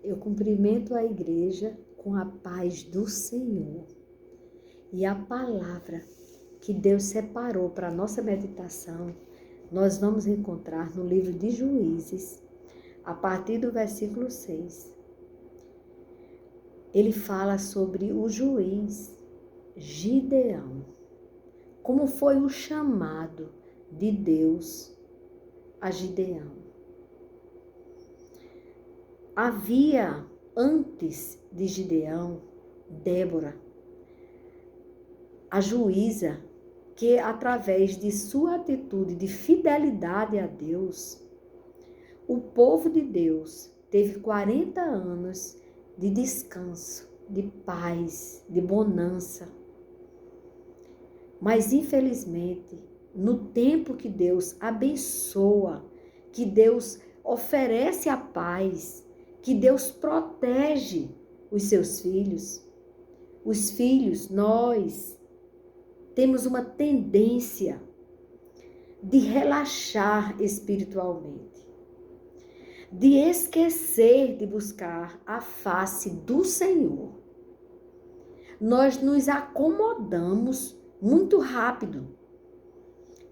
Eu cumprimento a igreja com a paz do Senhor. E a palavra que Deus separou para a nossa meditação, nós vamos encontrar no livro de Juízes, a partir do versículo 6. Ele fala sobre o juiz Gideão. Como foi o chamado de Deus a Gideão. Havia, antes de Gideão, Débora, a juíza, que através de sua atitude de fidelidade a Deus, o povo de Deus teve 40 anos de descanso, de paz, de bonança. Mas, infelizmente, no tempo que Deus abençoa, que Deus oferece a paz, que Deus protege os seus filhos, os filhos, nós, temos uma tendência de relaxar espiritualmente, de esquecer de buscar a face do Senhor. Nós nos acomodamos muito rápido.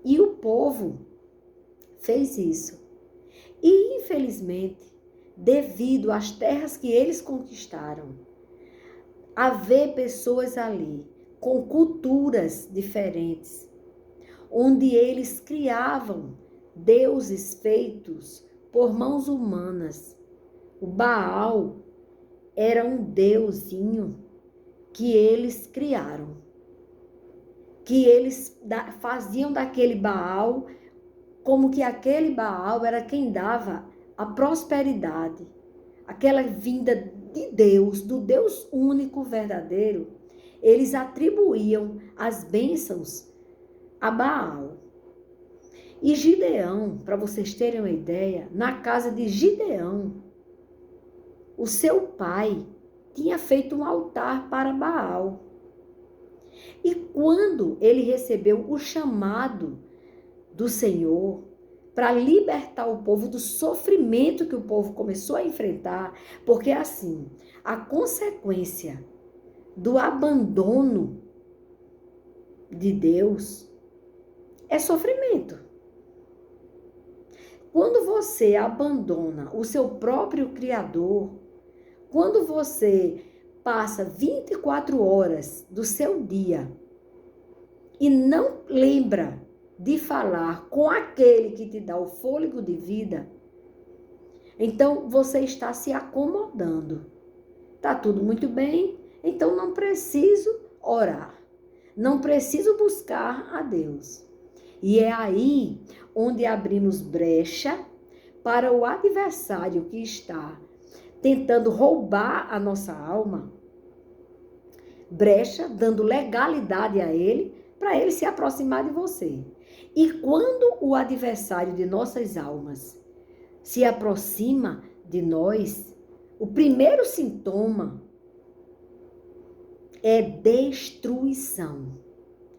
E o povo fez isso. E, infelizmente, devido às terras que eles conquistaram, haver pessoas ali com culturas diferentes, onde eles criavam deuses feitos por mãos humanas. O Baal era um deusinho que eles criaram, que eles faziam daquele Baal como que aquele Baal era quem dava a prosperidade, aquela vinda de Deus, do Deus único verdadeiro. Eles atribuíam as bênçãos a Baal. E Gideão, para vocês terem uma ideia, na casa de Gideão, o seu pai tinha feito um altar para Baal. E quando ele recebeu o chamado do Senhor para libertar o povo do sofrimento que o povo começou a enfrentar, porque assim, a consequência do abandono de Deus é sofrimento. Quando você abandona o seu próprio Criador, quando você passa 24 horas do seu dia e não lembra de falar com aquele que te dá o fôlego de vida, então você está se acomodando. Tá tudo muito bem, então não preciso orar, não preciso buscar a Deus. E é aí onde abrimos brecha para o adversário que está tentando roubar a nossa alma, brecha, dando legalidade a ele, para ele se aproximar de você. E quando o adversário de nossas almas se aproxima de nós, o primeiro sintoma é destruição,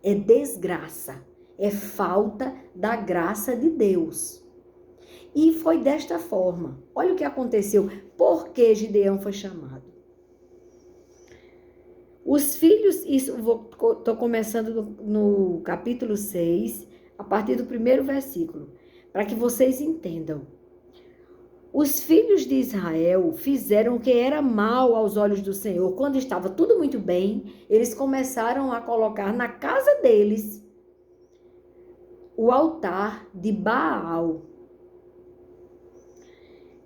é desgraça, é falta da graça de Deus. E foi desta forma. Olha o que aconteceu. Por que Gideão foi chamado? Os filhos, estou começando no capítulo 6, a partir do primeiro versículo, para que vocês entendam. Os filhos de Israel fizeram o que era mal aos olhos do Senhor. Quando estava tudo muito bem, eles começaram a colocar na casa deles o altar de Baal.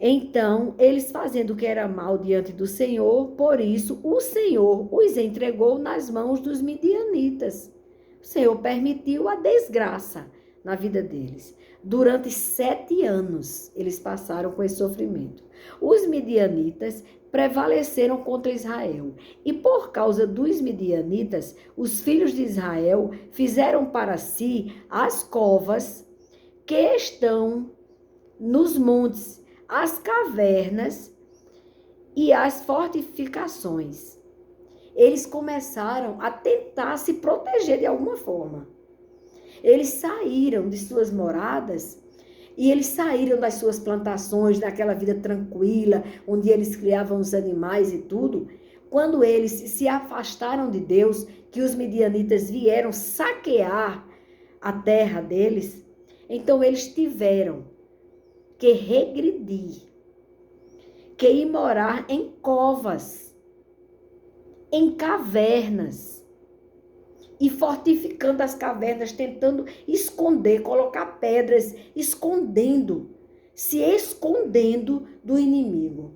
Então, eles fazendo o que era mal diante do Senhor, por isso o Senhor os entregou nas mãos dos midianitas. O Senhor permitiu a desgraça na vida deles. Durante 7 anos, eles passaram com esse sofrimento. Os midianitas prevaleceram contra Israel. E por causa dos midianitas, os filhos de Israel fizeram para si as covas que estão nos montes, as cavernas e as fortificações. Eles começaram a tentar se proteger de alguma forma. Eles saíram de suas moradas E eles saíram das suas plantações, daquela vida tranquila, onde eles criavam os animais e tudo. Quando eles se afastaram de Deus, que os midianitas vieram saquear a terra deles, então eles tiveram que regredir, que ir morar em covas, em cavernas, e fortificando as cavernas, tentando esconder, colocar pedras, se escondendo do inimigo.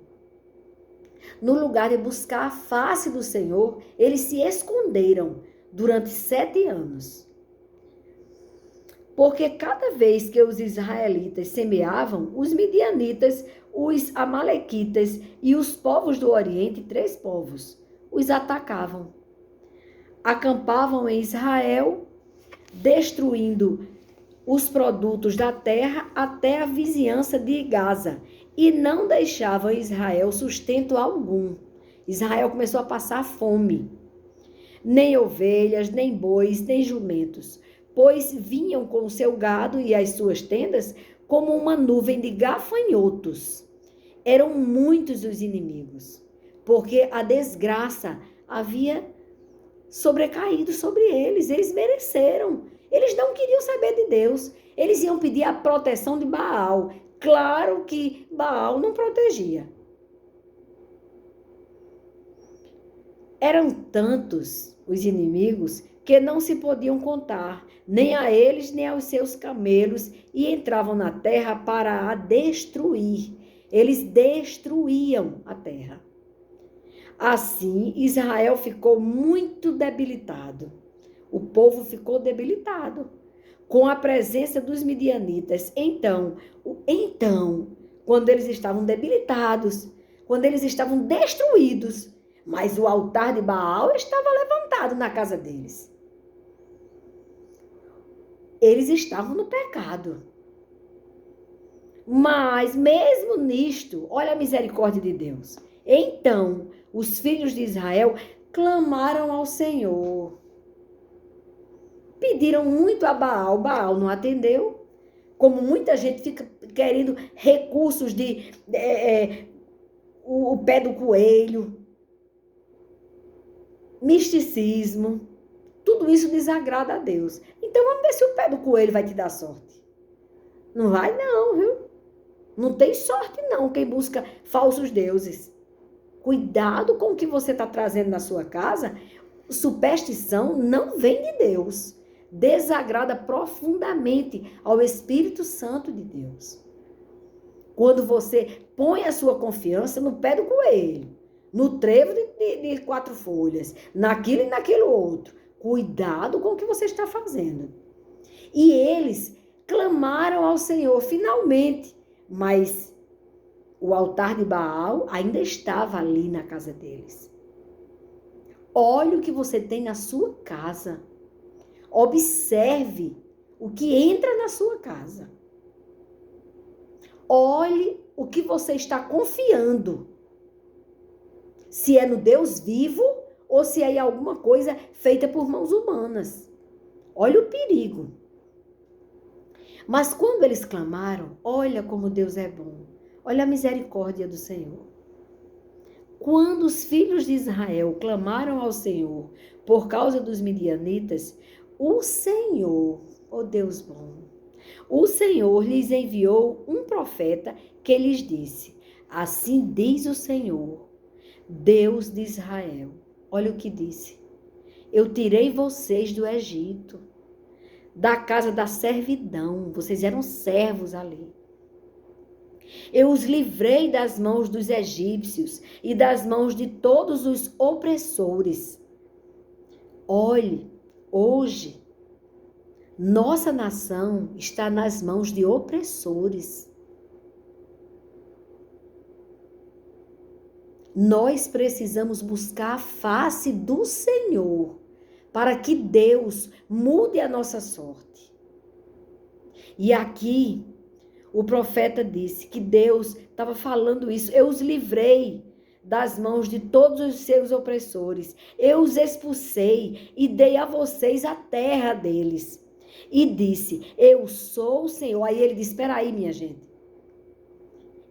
No lugar de buscar a face do Senhor, eles se esconderam durante 7 anos. Porque cada vez que os israelitas semeavam, os midianitas, os amalequitas e os povos do Oriente, 3 povos, os atacavam. Acampavam em Israel, destruindo os produtos da terra até a vizinhança de Gaza, e não deixavam Israel sustento algum. Israel começou a passar fome. Nem ovelhas, nem bois, nem jumentos, pois vinham com o seu gado e as suas tendas como uma nuvem de gafanhotos. Eram muitos os inimigos, porque a desgraça havia sobrecaído sobre eles. Eles mereceram. Eles não queriam saber de Deus. Eles iam pedir a proteção de Baal. Claro que Baal não protegia. Eram tantos os inimigos que não se podiam contar, nem a eles, nem aos seus camelos, e entravam na terra para a destruir. Eles destruíam a terra. Assim, Israel ficou muito debilitado. O povo ficou debilitado com a presença dos midianitas. Então, quando eles estavam debilitados, quando eles estavam destruídos, mas o altar de Baal estava levantado na casa deles. Eles estavam no pecado. Mas, mesmo nisto, olha a misericórdia de Deus. Então, os filhos de Israel clamaram ao Senhor. Pediram muito a Baal. Baal não atendeu. Como muita gente fica querendo recursos de o pé do coelho, misticismo. Tudo isso desagrada a Deus. Então, vamos ver se o pé do coelho vai te dar sorte. Não vai não, viu? Não tem sorte não quem busca falsos deuses. Cuidado com o que você está trazendo na sua casa. Superstição não vem de Deus. Desagrada profundamente ao Espírito Santo de Deus. Quando você põe a sua confiança no pé do coelho, no trevo de 4 folhas, naquilo e naquilo outro, cuidado com o que você está fazendo. E eles clamaram ao Senhor finalmente, mas o altar de Baal ainda estava ali na casa deles. Olhe o que você tem na sua casa. Observe o que entra na sua casa. Olhe o que você está confiando. Se é no Deus vivo ou se é em alguma coisa feita por mãos humanas. Olha o perigo. Mas quando eles clamaram, olha como Deus é bom. Olha a misericórdia do Senhor. Quando os filhos de Israel clamaram ao Senhor por causa dos midianitas, o Senhor, ó Deus bom, o Senhor lhes enviou um profeta que lhes disse: assim diz o Senhor, Deus de Israel. Olha o que disse: eu tirei vocês do Egito, da casa da servidão, vocês eram servos ali. Eu os livrei das mãos dos egípcios e das mãos de todos os opressores. Olhe, hoje, nossa nação está nas mãos de opressores. Nós precisamos buscar a face do Senhor para que Deus mude a nossa sorte. E aqui, o profeta disse que Deus estava falando isso. Eu os livrei das mãos de todos os seus opressores. Eu os expulsei e dei a vocês a terra deles. e disse: eu sou o Senhor. Aí ele disse: espera aí, minha gente.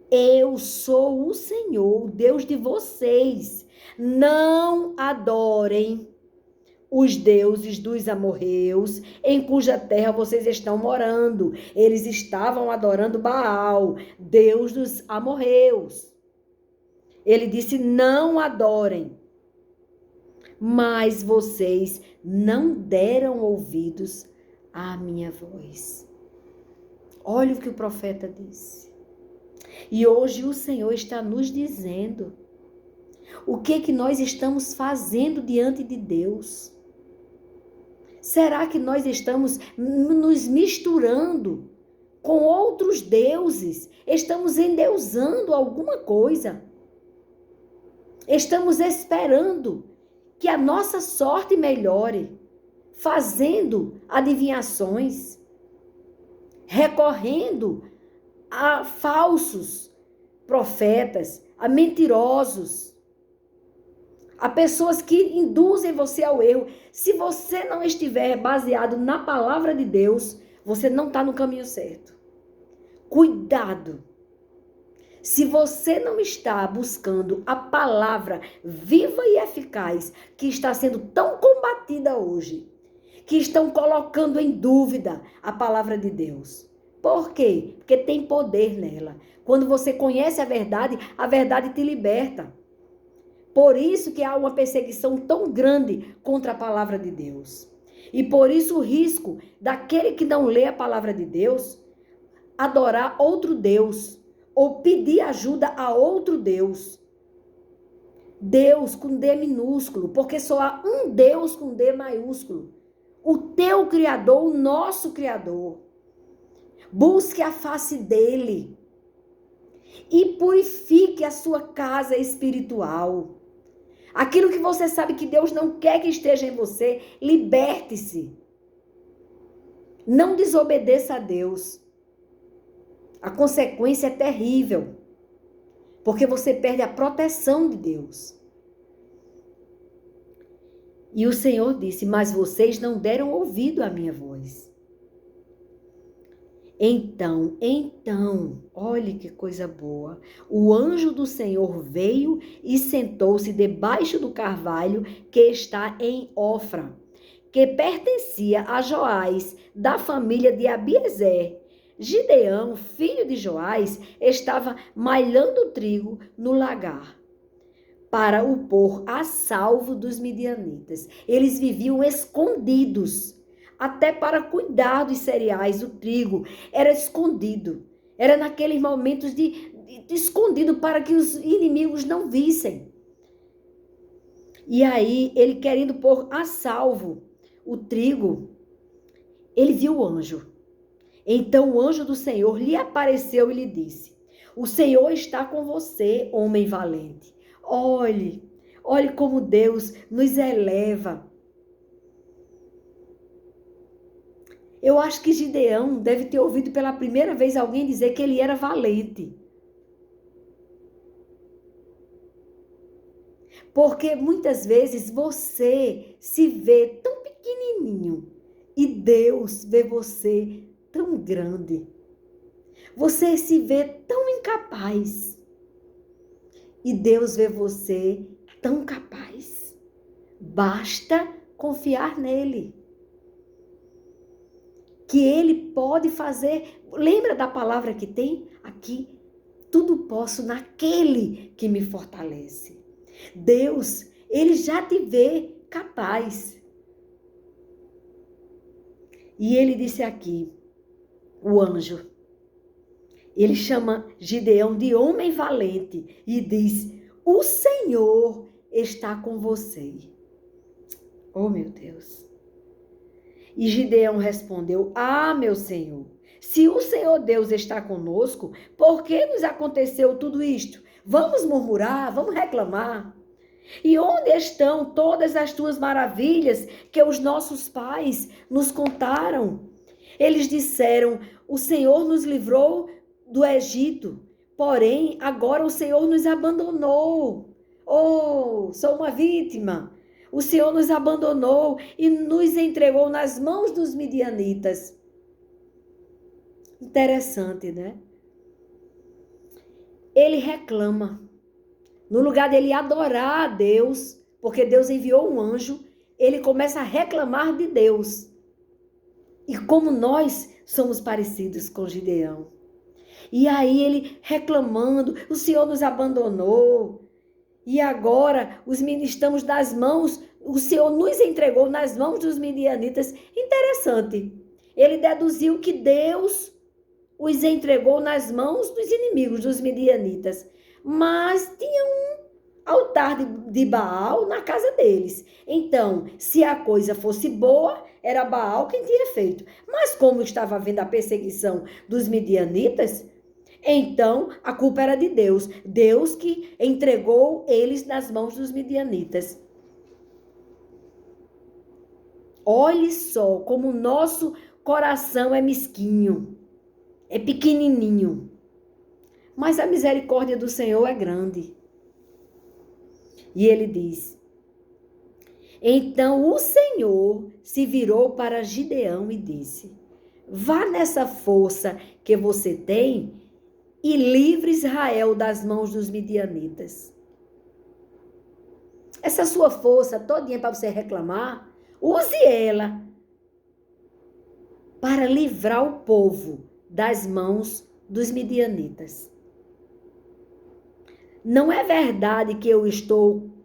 Eu sou o Senhor, o Deus de vocês. Não adorem os deuses dos amorreus, em cuja terra vocês estão morando. Eles estavam adorando Baal, Deus dos amorreus. Ele disse: não adorem. Mas vocês não deram ouvidos à minha voz. Olha o que o profeta disse. E hoje o Senhor está nos dizendo o que nós estamos fazendo diante de Deus. Será que nós estamos nos misturando com outros deuses? Estamos endeusando alguma coisa? Estamos esperando que a nossa sorte melhore, fazendo adivinhações, recorrendo a falsos profetas, a mentirosos, a pessoas que induzem você ao erro. Se você não estiver baseado na palavra de Deus, você não está no caminho certo. Cuidado! Se você não está buscando a palavra viva e eficaz, que está sendo tão combatida hoje, que estão colocando em dúvida a palavra de Deus. Por quê? Porque tem poder nela. Quando você conhece a verdade te liberta. Por isso que há uma perseguição tão grande contra a palavra de Deus. E por isso o risco daquele que não lê a palavra de Deus adorar outro Deus ou pedir ajuda a outro Deus. Deus com D minúsculo, porque só há um Deus com D maiúsculo. O teu Criador, o nosso Criador. Busque a face dele e purifique a sua casa espiritual. Aquilo que você sabe que Deus não quer que esteja em você, liberte-se. Não desobedeça a Deus. A consequência é terrível, porque você perde a proteção de Deus. E o Senhor disse: mas vocês não deram ouvido à minha voz. Então, olhe que coisa boa. O anjo do Senhor veio e sentou-se debaixo do carvalho que está em Ofra, que pertencia a Joás, da família de Abiezer. Gideão, filho de Joás, estava malhando trigo no lagar, para o pôr a salvo dos midianitas. Eles viviam escondidos. Até para cuidar dos cereais, o trigo era escondido. Era naqueles momentos de escondido para que os inimigos não vissem. E aí, ele querendo pôr a salvo o trigo, ele viu o anjo. Então o anjo do Senhor lhe apareceu e lhe disse: o Senhor está com você, homem valente. Olhe como Deus nos eleva. Eu acho que Gideão deve ter ouvido pela primeira vez alguém dizer que ele era valente. Porque muitas vezes você se vê tão pequenininho e Deus vê você tão grande. Você se vê tão incapaz e Deus vê você tão capaz. Basta confiar nele. Que ele pode fazer. Lembra da palavra que tem aqui? Tudo posso naquele que me fortalece. Deus, ele já te vê capaz. E ele disse aqui, o anjo, ele chama Gideão de homem valente e diz: o Senhor está com você. Oh, meu Deus. E Gideão respondeu: ah, meu Senhor, se o Senhor Deus está conosco, por que nos aconteceu tudo isto? Vamos murmurar, vamos reclamar. E onde estão todas as tuas maravilhas que os nossos pais nos contaram? Eles disseram: o Senhor nos livrou do Egito, porém agora o Senhor nos abandonou. Oh, sou uma vítima. O Senhor nos abandonou e nos entregou nas mãos dos midianitas. Interessante, né? Ele reclama. No lugar dele adorar a Deus, porque Deus enviou um anjo, ele começa a reclamar de Deus. E como nós somos parecidos com Gideão. E aí ele reclamando, o Senhor nos abandonou. E agora estamos nas mãos, o Senhor nos entregou nas mãos dos midianitas. Interessante. Ele deduziu que Deus os entregou nas mãos dos inimigos, dos midianitas. Mas tinha um altar de Baal na casa deles. Então, se a coisa fosse boa, era Baal quem tinha feito. Mas como estava havendo a perseguição dos midianitas, então a culpa era de Deus. Deus que entregou eles nas mãos dos midianitas. Olhe só como o nosso coração é mesquinho, é pequenininho. Mas a misericórdia do Senhor é grande. E ele diz: então o Senhor se virou para Gideão e disse: vá nessa força que você tem e livre Israel das mãos dos midianitas. Essa sua força todinha para você reclamar, use ela para livrar o povo das mãos dos midianitas. Não é verdade que eu estou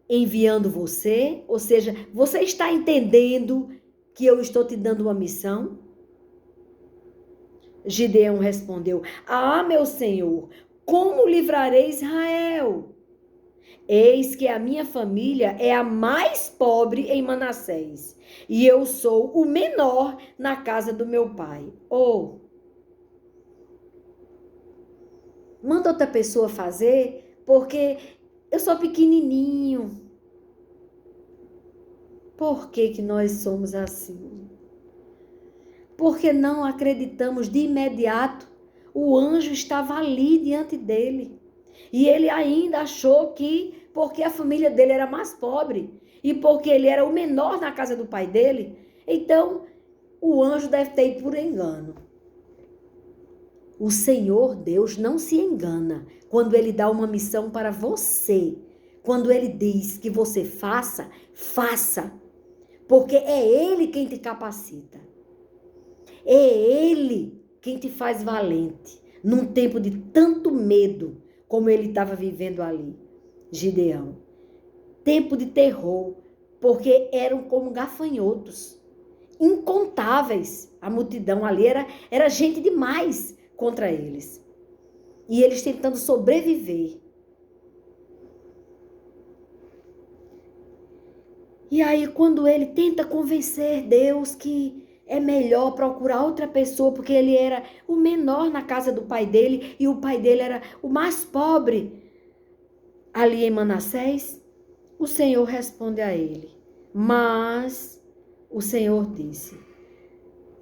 enviando você? Ou seja, você está entendendo que eu estou te dando uma missão? Gideão respondeu: ah, meu senhor, como livrarei Israel? Eis que a minha família é a mais pobre em Manassés, e eu sou o menor na casa do meu pai. Oh, manda outra pessoa fazer, porque eu sou pequenininho. Por que nós somos assim? Porque não acreditamos de imediato. O anjo estava ali diante dele. E ele ainda achou que, porque a família dele era mais pobre, e porque ele era o menor na casa do pai dele, então o anjo deve ter ido por engano. O Senhor Deus não se engana quando ele dá uma missão para você. Quando ele diz que você faça, faça. Porque é ele quem te capacita. É ele quem te faz valente. Num tempo de tanto medo como ele estava vivendo ali, Gideão. Tempo de terror, porque eram como gafanhotos. Incontáveis. A multidão ali era gente demais contra eles. E eles tentando sobreviver. E aí, quando ele tenta convencer Deus que é melhor procurar outra pessoa, porque ele era o menor na casa do pai dele, e o pai dele era o mais pobre ali em Manassés, o Senhor responde a ele. Mas o Senhor disse: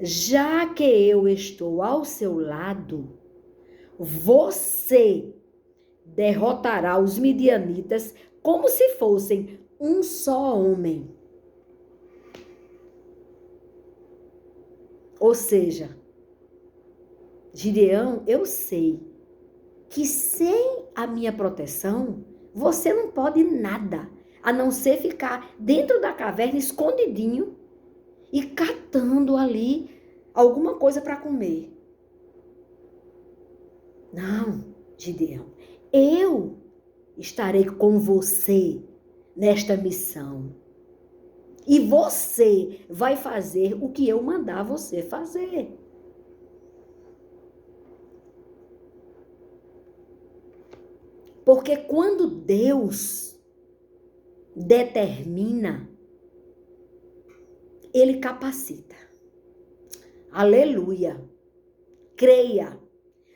já que eu estou ao seu lado, você derrotará os midianitas como se fossem um só homem. Ou seja, Gideão, eu sei que sem a minha proteção, você não pode nada, a não ser ficar dentro da caverna, escondidinho, e catando ali alguma coisa para comer. Não, Gideão, eu estarei com você nesta missão. E você vai fazer o que eu mandar você fazer. Porque quando Deus determina, Ele capacita. Aleluia. Creia.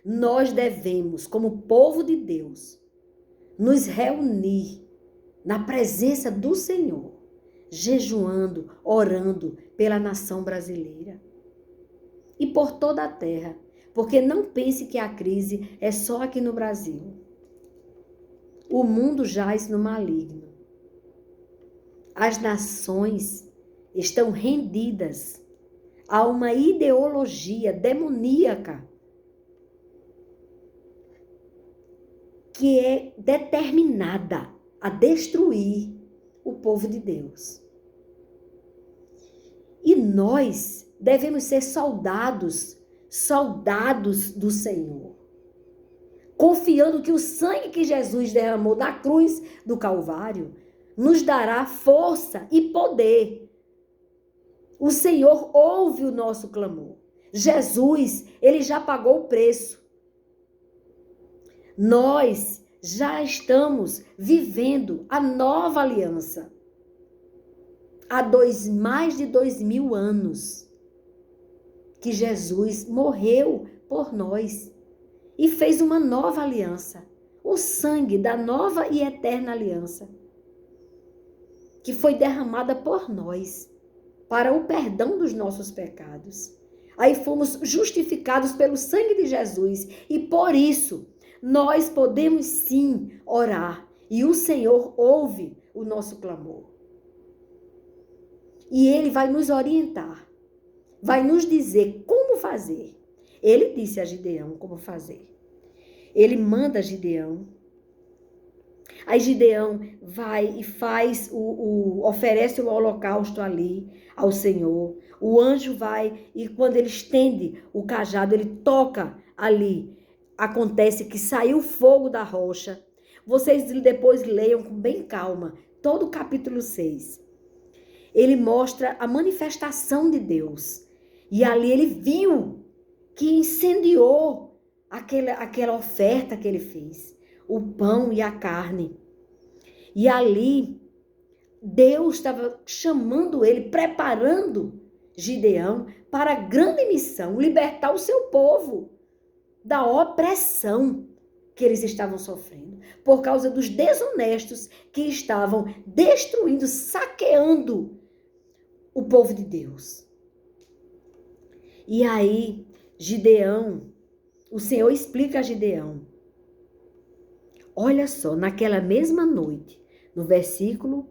Nós devemos, como povo de Deus, nos reunir na presença do Senhor, jejuando, orando pela nação brasileira e por toda a terra, porque não pense que a crise é só aqui no Brasil. O mundo jaz no maligno. As nações estão rendidas a uma ideologia demoníaca que é determinada a destruir o povo de Deus. E nós devemos ser soldados do Senhor, confiando que o sangue que Jesus derramou na cruz do Calvário nos dará força e poder. O Senhor ouve o nosso clamor. Jesus, ele já pagou o preço. Nós já estamos vivendo a nova aliança. Há mais de 2000 anos que Jesus morreu por nós e fez uma nova aliança. O sangue da nova e eterna aliança, que foi derramada por nós para o perdão dos nossos pecados. Aí fomos justificados pelo sangue de Jesus e por isso nós podemos sim orar e o Senhor ouve o nosso clamor. E Ele vai nos orientar, vai nos dizer como fazer. Ele disse a Gideão como fazer. Ele manda Gideão. Aí Gideão vai e faz oferece o holocausto ali ao Senhor. O anjo vai e quando ele estende o cajado, ele toca ali. Acontece que saiu fogo da rocha. Vocês depois leiam com bem calma todo o capítulo 6. Ele mostra a manifestação de Deus. E ali ele viu que incendiou aquela oferta que ele fez. O pão e a carne. E ali, Deus estava chamando ele, preparando Gideão para a grande missão, libertar o seu povo da opressão que eles estavam sofrendo, por causa dos desonestos que estavam destruindo, saqueando o povo de Deus. E aí, Gideão, o Senhor explica a Gideão, olha só, naquela mesma noite, no versículo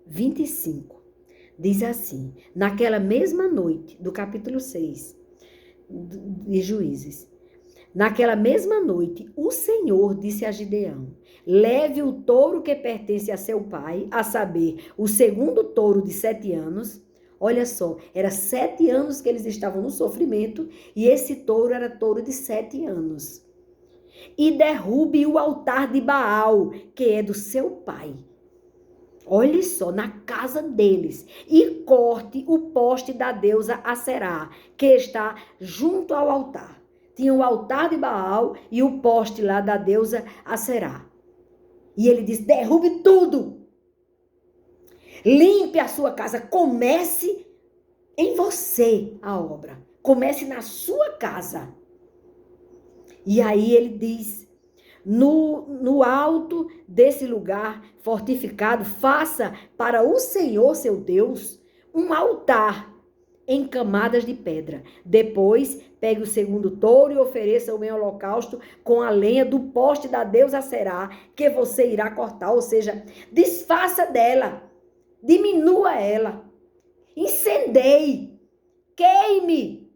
25, diz assim, naquela mesma noite, do capítulo 6 de Juízes, naquela mesma noite, o Senhor disse a Gideão, leve o touro que pertence a seu pai, a saber, o segundo touro de 7 anos, olha só, era 7 anos que eles estavam no sofrimento, e esse touro era touro de 7 anos. E derrube o altar de Baal, que é do seu pai. Olha só, na casa deles. E corte o poste da deusa Aserá, que está junto ao altar. Tinha o altar de Baal e o poste lá da deusa Aserá. E ele diz, derrube tudo. Limpe a sua casa. Comece em você a obra. Comece na sua casa. E aí ele diz, no alto desse lugar fortificado, faça para o Senhor, seu Deus, um altar em camadas de pedra. Depois, pegue o segundo touro e ofereça o meu holocausto com a lenha do poste da deusa Aserá, que você irá cortar. Ou seja, desfaça dela, diminua ela, incendeie, queime.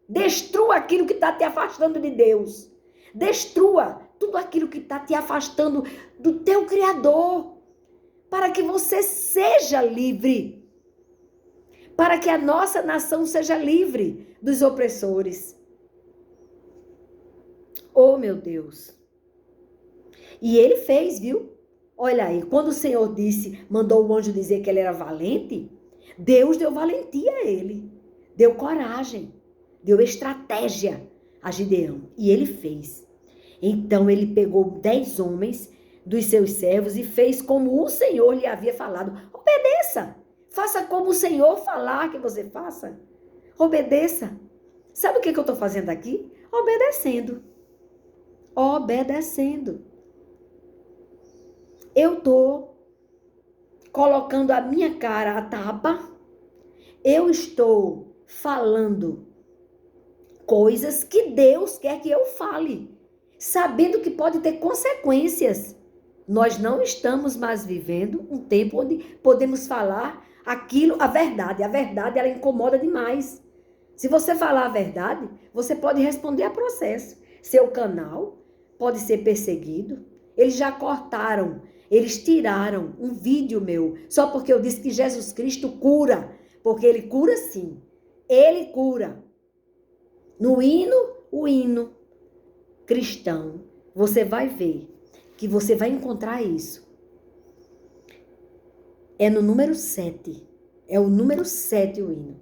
Destrua aquilo que está te afastando de Deus. Destrua tudo aquilo que está te afastando do teu Criador. Para que você seja livre. Para que a nossa nação seja livre dos opressores. Oh, meu Deus. E ele fez, viu? Olha aí, quando o Senhor mandou o anjo dizer que ele era valente, Deus deu valentia a ele. Deu coragem. Deu estratégia a Gideão. E ele fez. Então ele pegou 10 homens dos seus servos e fez como o Senhor lhe havia falado. Obedeça. Faça como o Senhor falar que você faça. Obedeça. Sabe o que eu estou fazendo aqui? Obedecendo. Obedecendo. Eu estou colocando a minha cara a tapa. Eu estou falando coisas que Deus quer que eu fale, sabendo que pode ter consequências. Nós não estamos mais vivendo um tempo onde podemos falar aquilo, a verdade. A verdade, ela incomoda demais. Se você falar a verdade, você pode responder a processo. Seu canal pode ser perseguido. Eles já cortaram, eles tiraram um vídeo meu, só porque eu disse que Jesus Cristo cura. Porque ele cura sim. Ele cura. No hino, o hino cristão, você vai ver que você vai encontrar isso. É no número 7. É o número 7 o hino.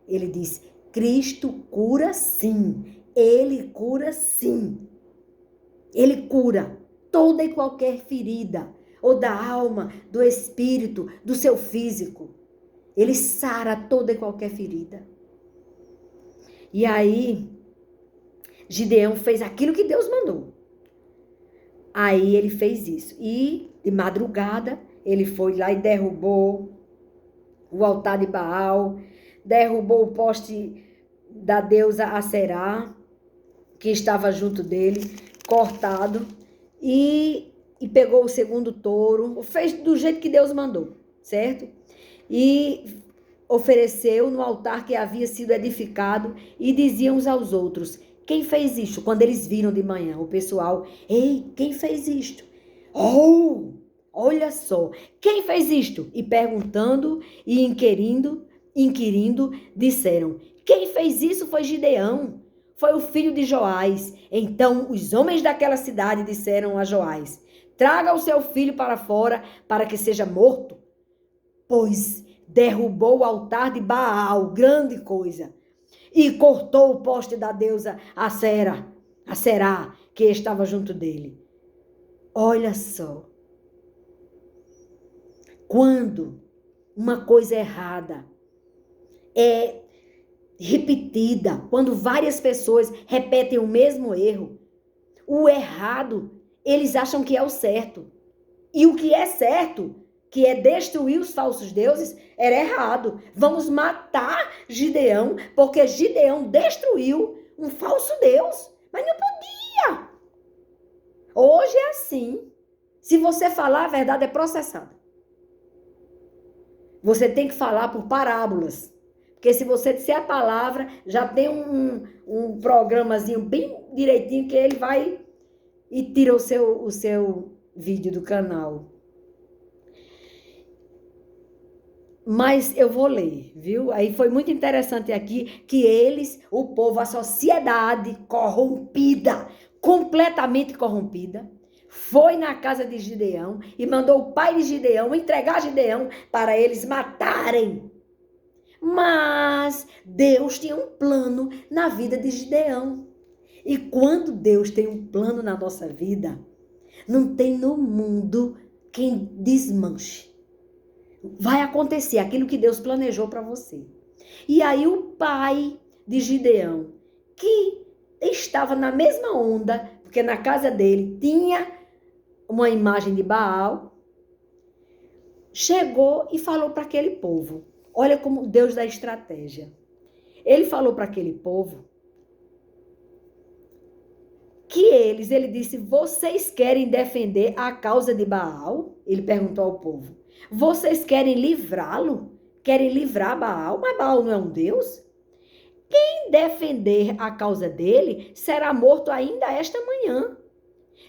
Ele diz, Cristo cura sim. Ele cura sim. Ele cura toda e qualquer ferida, ou da alma, do espírito, do seu físico. Ele sara toda e qualquer ferida. E aí, Gideão fez aquilo que Deus mandou. Aí ele fez isso. E, de madrugada, ele foi lá e derrubou o altar de Baal, derrubou o poste da deusa Aserá, que estava junto dele, cortado, e pegou o segundo touro, fez do jeito que Deus mandou, certo? E ofereceu no altar que havia sido edificado, e diziam uns aos outros, quem fez isto? Quando eles viram de manhã, o pessoal, ei, quem fez isto? Oh, olha só, quem fez isto? E perguntando e inquirindo, disseram, quem fez isso foi Gideão, foi o filho de Joás. Então os homens daquela cidade disseram a Joás, traga o seu filho para fora, para que seja morto, pois derrubou o altar de Baal, grande coisa, e cortou o poste da deusa Aserá, que estava junto dele. Olha só. Quando uma coisa errada é repetida, quando várias pessoas repetem o mesmo erro, o errado, eles acham que é o certo. E o que é certo, que é destruir os falsos deuses, era errado. Vamos matar Gideão, porque Gideão destruiu um falso deus. Mas não podia. Hoje é assim. Se você falar a verdade, é processado. Você tem que falar por parábolas. Porque se você disser a palavra, já tem um programazinho bem direitinho que ele vai e tira o seu vídeo do canal. Mas eu vou ler, viu? Aí foi muito interessante aqui que eles, o povo, a sociedade corrompida, completamente corrompida, foi na casa de Gideão e mandou o pai de Gideão entregar Gideão para eles matarem. Mas Deus tinha um plano na vida de Gideão. E quando Deus tem um plano na nossa vida, não tem no mundo quem desmanche. Vai acontecer aquilo que Deus planejou para você. E aí o pai de Gideão, que estava na mesma onda, porque na casa dele tinha uma imagem de Baal, chegou e falou para aquele povo. Olha como Deus dá estratégia. Ele falou para aquele povo que ele disse, vocês querem defender a causa de Baal? Ele perguntou ao povo. Vocês querem livrá-lo? Querem livrar Baal? Mas Baal não é um deus? Quem defender a causa dele será morto ainda esta manhã.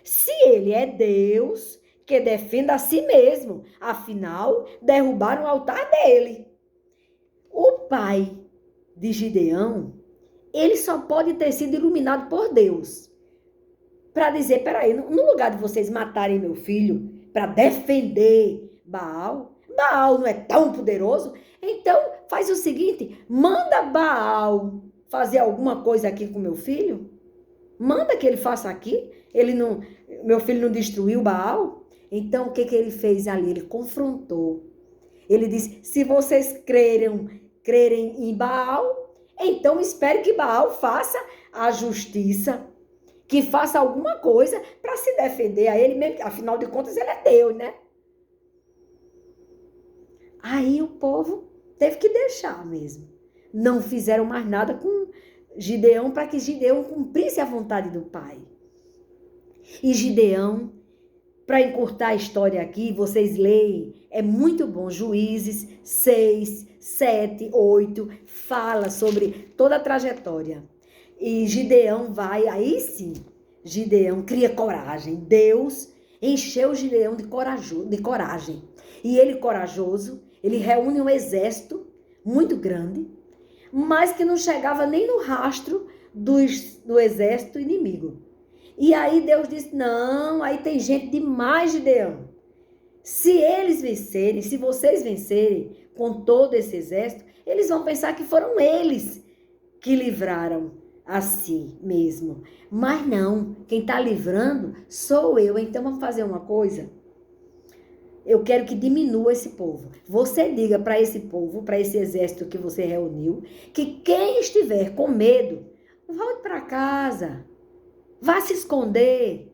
Se ele é Deus, que defenda a si mesmo. Afinal, derrubaram o altar dele. O pai de Gideão, ele só pode ter sido iluminado por Deus. Para dizer, peraí, no lugar de vocês matarem meu filho para defender Baal não é tão poderoso, então faz o seguinte, manda Baal fazer alguma coisa aqui com meu filho, manda que ele faça aqui, meu filho não destruiu Baal, então o que ele fez ali? Ele confrontou, ele disse, se vocês crerem em Baal, então espere que Baal faça a justiça, que faça alguma coisa para se defender a ele mesmo, afinal de contas ele é Deus, né? Aí o povo teve que deixar mesmo. Não fizeram mais nada com Gideão para que Gideão cumprisse a vontade do pai. E Gideão Para encurtar a história aqui, vocês leem, é muito bom. Juízes 6, 7, 8, fala sobre toda a trajetória. E Gideão vai, aí sim, Gideão cria coragem. Deus encheu Gideão de coragem. E ele, corajoso, ele reúne um exército muito grande, mas que não chegava nem no rastro do exército inimigo. E aí Deus disse, não, aí tem gente demais, Gideão. Se eles vencerem, se vocês vencerem com todo esse exército, eles vão pensar que foram eles que livraram a si mesmo. Mas não, quem está livrando sou eu. Então vamos fazer uma coisa. Eu quero que diminua esse povo. Você diga para esse povo, para esse exército que você reuniu, que quem estiver com medo, volte para casa. Vá se esconder.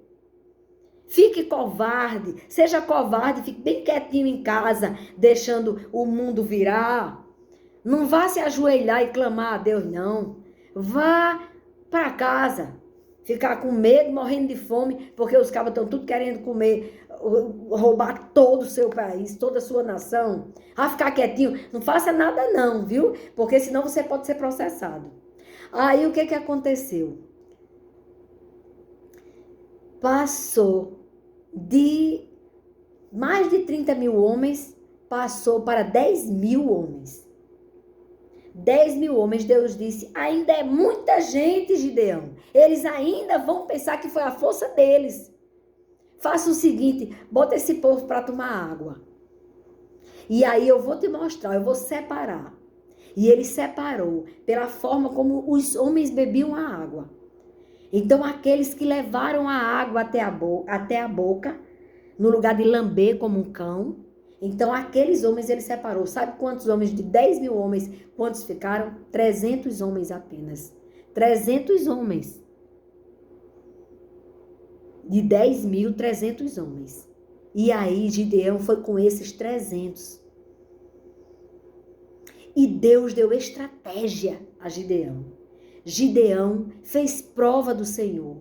Fique covarde. Seja covarde, fique bem quietinho em casa, deixando o mundo virar. Não vá se ajoelhar e clamar a Deus, não. Vá para casa. Ficar com medo, morrendo de fome, porque os cabras estão tudo querendo comer, roubar todo o seu país, toda a sua nação. Ah, ficar quietinho. Não faça nada não, viu? Porque senão você pode ser processado. Aí o que aconteceu? Passou de mais de 30 mil homens, passou para 10 mil homens. 10 mil homens, Deus disse, ainda é muita gente, Gideão. Eles ainda vão pensar que foi a força deles. Faça o seguinte, bota esse povo para tomar água. E aí eu vou te mostrar, eu vou separar. E ele separou pela forma como os homens bebiam a água. Então, aqueles que levaram a água até a boca, no lugar de lamber como um cão, então aqueles homens ele separou. Sabe quantos homens? De 10 mil homens, quantos ficaram? 300 homens apenas. 300 homens. De 10 mil, 300 homens. E aí, Gideão foi com esses 300. E Deus deu estratégia a Gideão. Gideão fez prova do Senhor.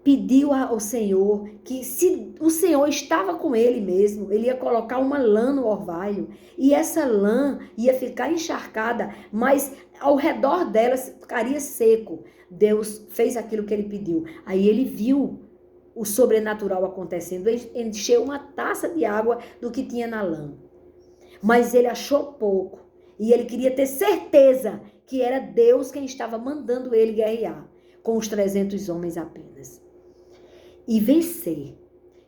Pediu ao Senhor que se o Senhor estava com ele mesmo, ele ia colocar uma lã no orvalho e essa lã ia ficar encharcada, mas ao redor dela ficaria seco. Deus fez aquilo que ele pediu. Aí ele viu o sobrenatural acontecendo, encheu uma taça de água do que tinha na lã. Mas ele achou pouco. E ele queria ter certeza que era Deus quem estava mandando ele guerrear, com os 300 homens apenas. E vencer.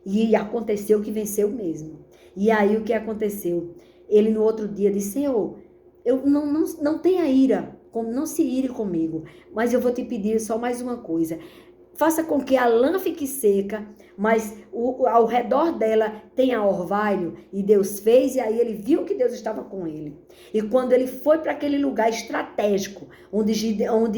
E aconteceu que venceu mesmo. E aí o que aconteceu? Ele no outro dia disse, Senhor, eu não tenha ira, não se ire comigo, mas eu vou te pedir só mais uma coisa. Faça com que a lã fique seca, mas ao redor dela tenha orvalho. E Deus fez, e aí ele viu que Deus estava com ele. E quando ele foi para aquele lugar estratégico, onde